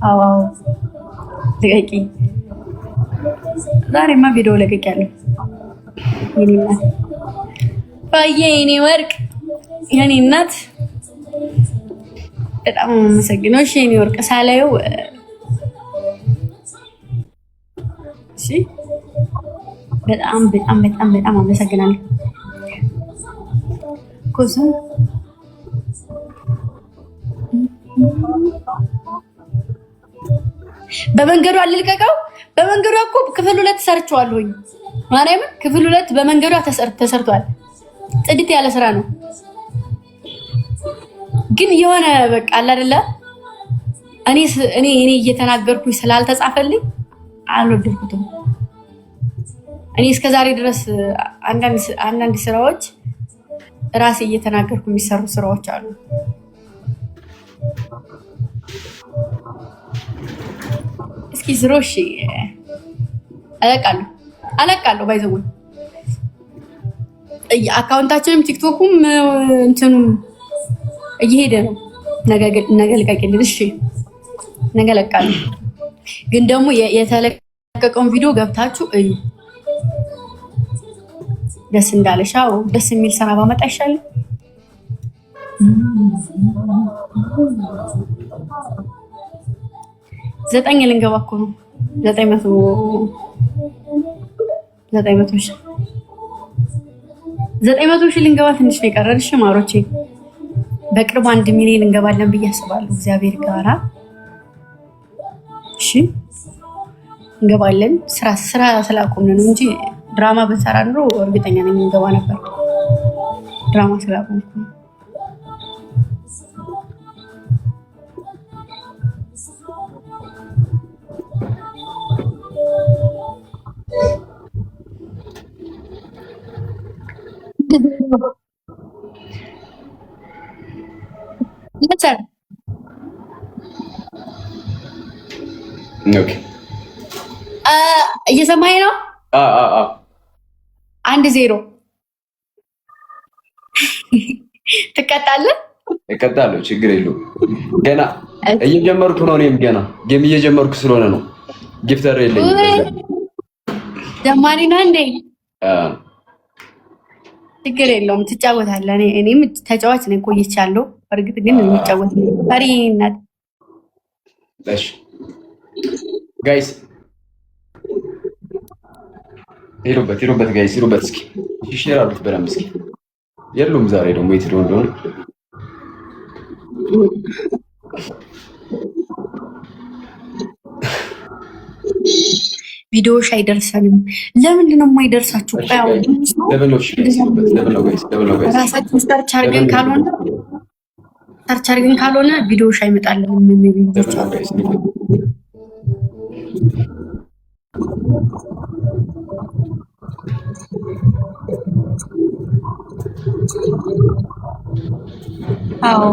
አዎ ልቀቂ። ዛሬማ ቪዲዮ ለቅቄያለሁ። የኔ እናት ባየ የኔ ወርቅ የኔ እናት በጣም አመሰግናለሁ። እሺ የኔ ወርቅ ሳላየው እሺ በጣም በጣም በጣም በጣም አመሰግናለሁ። ኮዛ በመንገዱ አልልቀቀው። በመንገዱ እኮ ክፍል 2 ሰርቻለሁኝ። ማርያምን ክፍል 2 በመንገዱ ተሰርቷል። ጽድት ያለ ስራ ነው። ግን የሆነ በቃ አለ አይደለ እኔ እየተናገርኩኝ ስላልተጻፈልኝ አልወደድኩትም። እኔ እስከዛሬ ድረስ አንዳንድ ስራዎች ራሴ እየተናገርኩ የሚሰሩ ስራዎች አሉ። እስኪ ዝሮሽ አለቃለሁ ባይዘው አካውንታችንም ቲክቶኩም እንትኑም እየሄደ ነው። ነገ ልቀቅልኝ። እሺ ነገ ለቃለሁ። ግን ደግሞ የተለቀቀውን ቪዲዮ ገብታችሁ እዩ። ደስ እንዳለሻው ደስ የሚል ስራ ባመጣ ይሻላል። ዘጠኝ ልንገባ እኮ ነው። 900 ሺህ ልንገባ ትንሽ ነው የቀረን። እሺ ማሮቼ በቅርቡ 1 ሚሊዮን እንገባለን ብዬ አስባለሁ እግዚአብሔር ጋራ። እሺ እንገባለን። ስራ ስላቆምን ነው እንጂ ድራማ ብንሰራ ኑሮ እርግጠኛ ነኝ እንገባ ነበር። ድራማ ስላቆምኩ ነው። ኦኬ እየሰማኸኝ ነው? 1-0 ትቀጣለህ? እቀጣለሁ፣ ችግር የለውም። ገና እየጀመርኩ ነው። እኔም ገና ጌም እየጀመርኩ ስለሆነ ነው። ጊፍተር የለኝም። ጀማሪ ነህ እንዴ? ችግር የለውም፣ ትጫወታለህ። እኔም ተጫዋች ነኝ፣ ቆይቻለሁ። እርግጥ ግን የሚጫወት ፈሪነት። እሺ ጋይስ ሄዱበት ጋይስ ሄዱበት። እስኪ ሼር አድርጉት በደምብ እስኪ። የሉም ዛሬ ደግሞ የት ሄደው እንደሆነ ቪዲዮሽ አይደርሰንም። ለምንድን ነው የማይደርሳችሁ? ራሳችን ሰርች አድርገን ካልሆነ ቪዲዮሽ አይመጣልንም። አዎ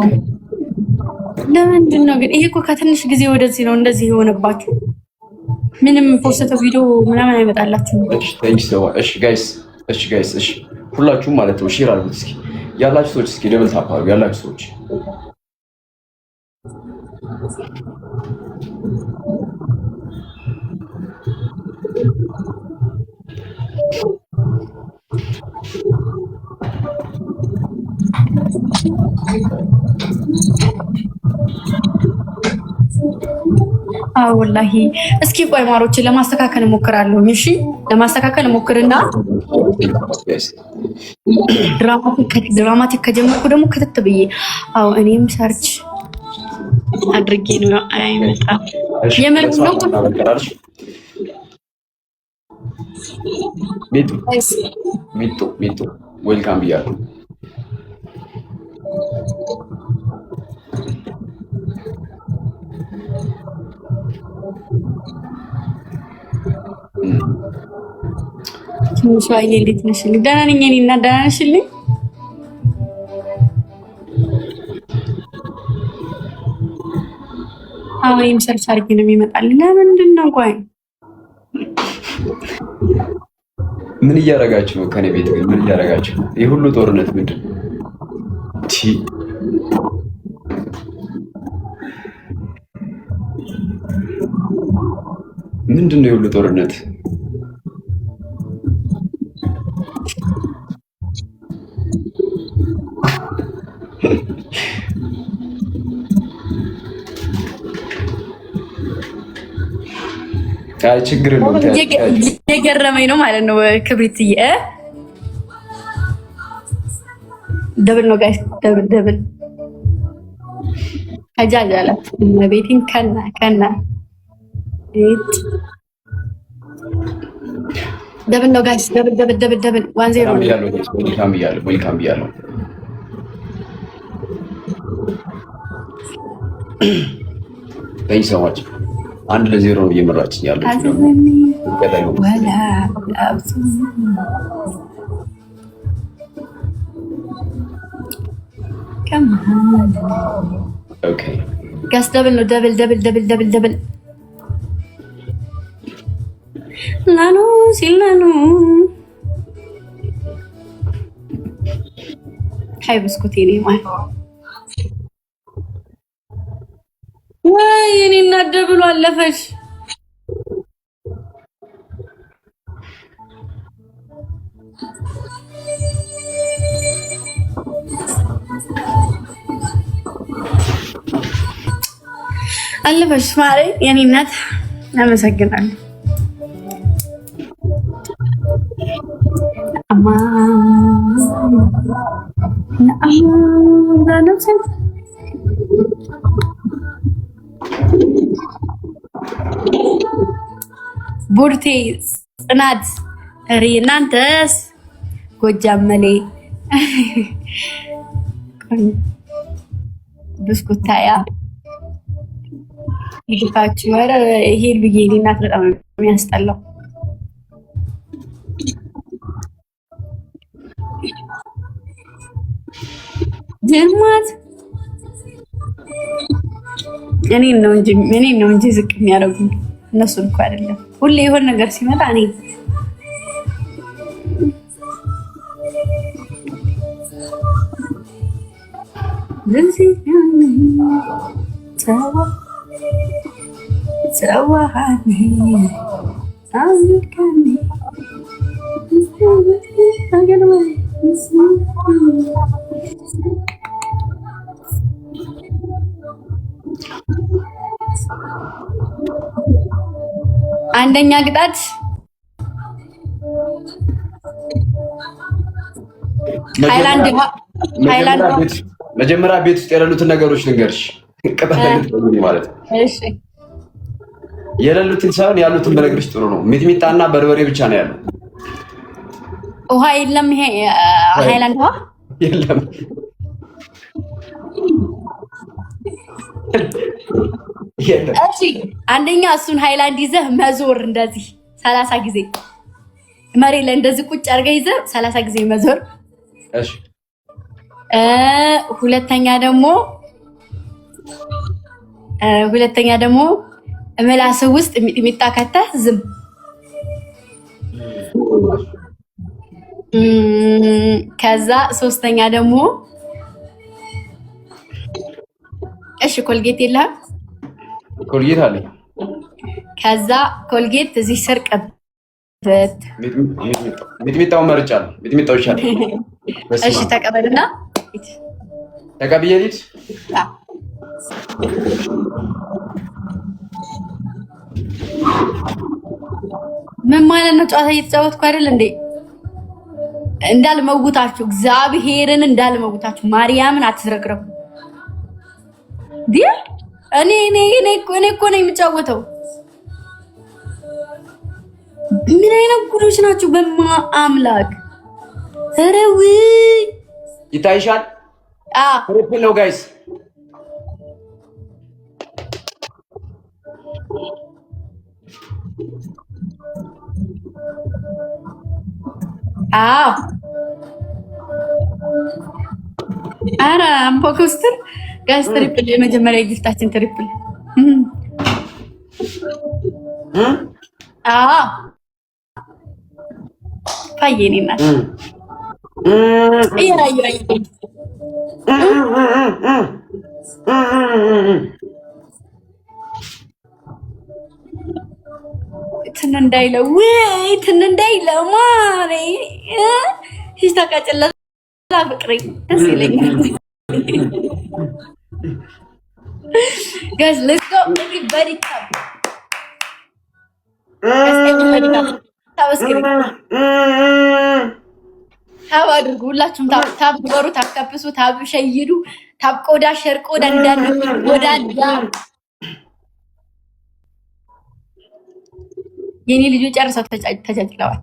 ለምንድን ነው ግን? ይሄ እኮ ከትንሽ ጊዜ ወደዚህ ነው እንደዚህ የሆነባችሁ። ምንም ፖስተው ቪዲዮ ምናምን አይመጣላችሁም። እሺ ጋይስ እሺ ሁላችሁም ማለት ነው ሼር አድርጉት እስኪ። ያላችሁ ሰዎች እስኪ ደብል ታፕ አድርጉ። ያላችሁ ሰዎች ወላሂ እስኪ ቆይ ማሮችን ለማስተካከል እሞክራለሁ። እሺ ለማስተካከል እሞክርና ድራማቲክ ከጀመርኩ ደግሞ ክትት ብዬ እኔም ሰርች አድርጌ ነው። አይመጣም የምር ነው። ሚጡ ዌልካም ብያለሁ። ትንሽ አይኔ እንዴት ነሽልኝ? ደህና ነኝ እኔ እና ደህና ነሽልኝ? እኔም ሰርች አድርጌ ነው የሚመጣልኝ። ለምንድን ነው ቆይ ምን እያደረጋችሁ ነው? ከኔ ቤት ግን ምን እያደረጋችሁ ነው? ይህ ሁሉ ጦርነት ምንድን ነው? ምንድነው የሁሉ ጦርነት? አይ ችግር የለውም። የገረመኝ ነው ማለት ነው። ክብሪትዬ ደብል ነው ጋይስ፣ ደብል አጃጃላት ቤቲን ከና ደብል ነው ጋይስ፣ ደብል 1-0 ነው ያለው። ዌልካም ብያለሁ። ሶ ማች 1-0 ነው እየመራችኝ ያለችው። ኦኬ ጋይስ ደብል ነው፣ ደብል ናኑ ሲላኑ ሃይ ብስኩት የኔ ማለት ወይ የኔ እናት ደብሉ አለፈሽ። አለፈሽ ማሬ የኔ እናት አመሰግናለሁ። ቡርቴ ጽናት ሪ እናንተስ ጎጃም መሌ ብስኩታያ ይልካችሁ። ኧረ ይሄን ብዬ እናት በጣም የሚያስጠላው ጀማት እኔን ነው እንጂ ዝቅ የሚያደርጉኝ እነሱን እኮ አይደለም። ሁሌ የሆነ ነገር ሲመጣ እኔ አንደኛ ቅጣት ሃይላንድ መጀመሪያ ቤት ውስጥ ያሉትን ነገሮች ልንገርሽ። ቅጣት ማለት ነው። እሺ የሌሉትን ሳይሆን ያሉትን በነገርሽ ጥሩ ነው። ሚጥሚጣና በርበሬ ብቻ ነው ያለው። ውሃ የለም። ይሄ ሃይላንድ ውሃ የለም። እሺ አንደኛ እሱን ሃይላንድ ይዘህ መዞር እንደዚህ 30 ጊዜ መሬት ላይ እንደዚህ ቁጭ አድርገህ ይዘህ 30 ጊዜ መዞር። እሺ ሁለተኛ ደግሞ ምላስ ውስጥ ሚጥሚጣ ከተህ ዝም። ከዛ ሶስተኛ ደግሞ እሺ ኮልጌት የለህም? ኮልጌት አለ። ከዛ ኮልጌት እዚህ ስር ቀበት። ሚጥሚጣው መርጫለሁ። ሚጥሚጣው ይሻላል። እሺ ተቀበልና ተቀብዬ ልሂድ። ምን ማለት ነው? ጨዋታ እየተጫወትኩ አይደል እንዴ? እንዳልመውታችሁ እግዚአብሔርን እንዳልመውታችሁ ማርያምን አትዝረክረኩ። ዲያ እኔ እኮ ነኝ የምጫወተው። ምን አይነት ጉዶች ናችሁ? በማምላክ ተረው ይታይሻል። ትሪፕል ነው ጋይስ። ኧረ አምፖክስትር ጋይስ ትሪፕል የመጀመሪያ ጊፍታችን ትሪፕል። ፋየኔ ናት ትን እንዳይለው ወይ ትን እንዳይለው ማሬ ሲስተካከለ ፍቅሬ ደስ ይለኛል። Guys, let's go. Everybody tap. Everybody tap. ታብ አድርጉ ሁላችሁም ታብ በሩ ታብ ታብሱ ታብ ሸይዱ ታብ ቆዳ ሸር ቆዳ እንዳለ ወዳዳ የኔ ልጆች ጨርሰው ተጫጭለዋል።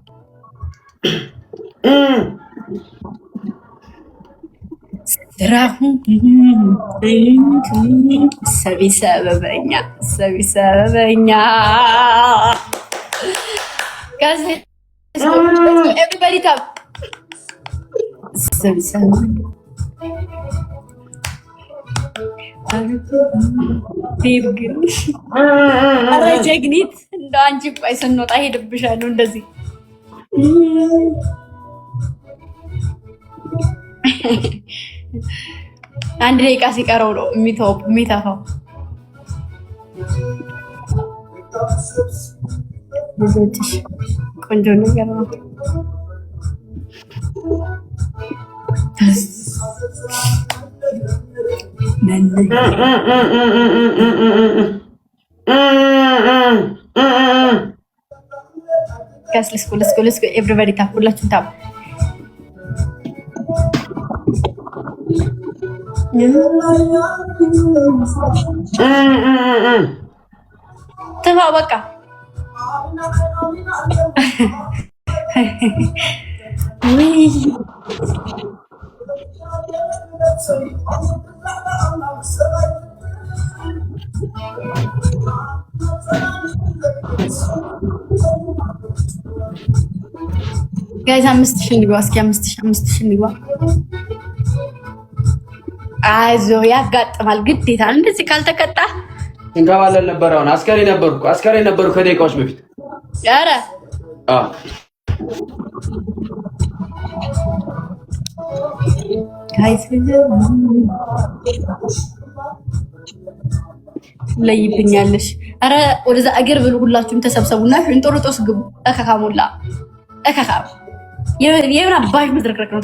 ስራሁ ሰቢሰበበኛ ጋዝ ኤቭሪባዲ ታብ ኧረ ጀግኒት እንደው አንቺ ቆይ ስንወጣ ሄድብሻለሁ እንደዚህ አንድ ደቂቃ ሲቀረው ነው የሚተፋው። ልጆችሽ ቆንጆ ነገር ነው። let's go everybody tap ሁላችሁም ታፕ ተፋ በቃ ጋይስ 5000 ንግባ እስኪ 5000 ንግባ። አይዞ ያጋጥማል ግዴታ እንደዚህ ካልተቀጣ እንገባለን ነበር። አሁን አስከሬ ነበርኩ ከደቂቃዎች በፊት። ኧረ ጋይስ ለይብኛለሽ። ኧረ ወደዛ አገር ብሉ ሁላችሁም ተሰብሰቡና እንጦሮጦስ ግቡ። እከካሙላ የምን አባሽ ምድርክረክ ነው።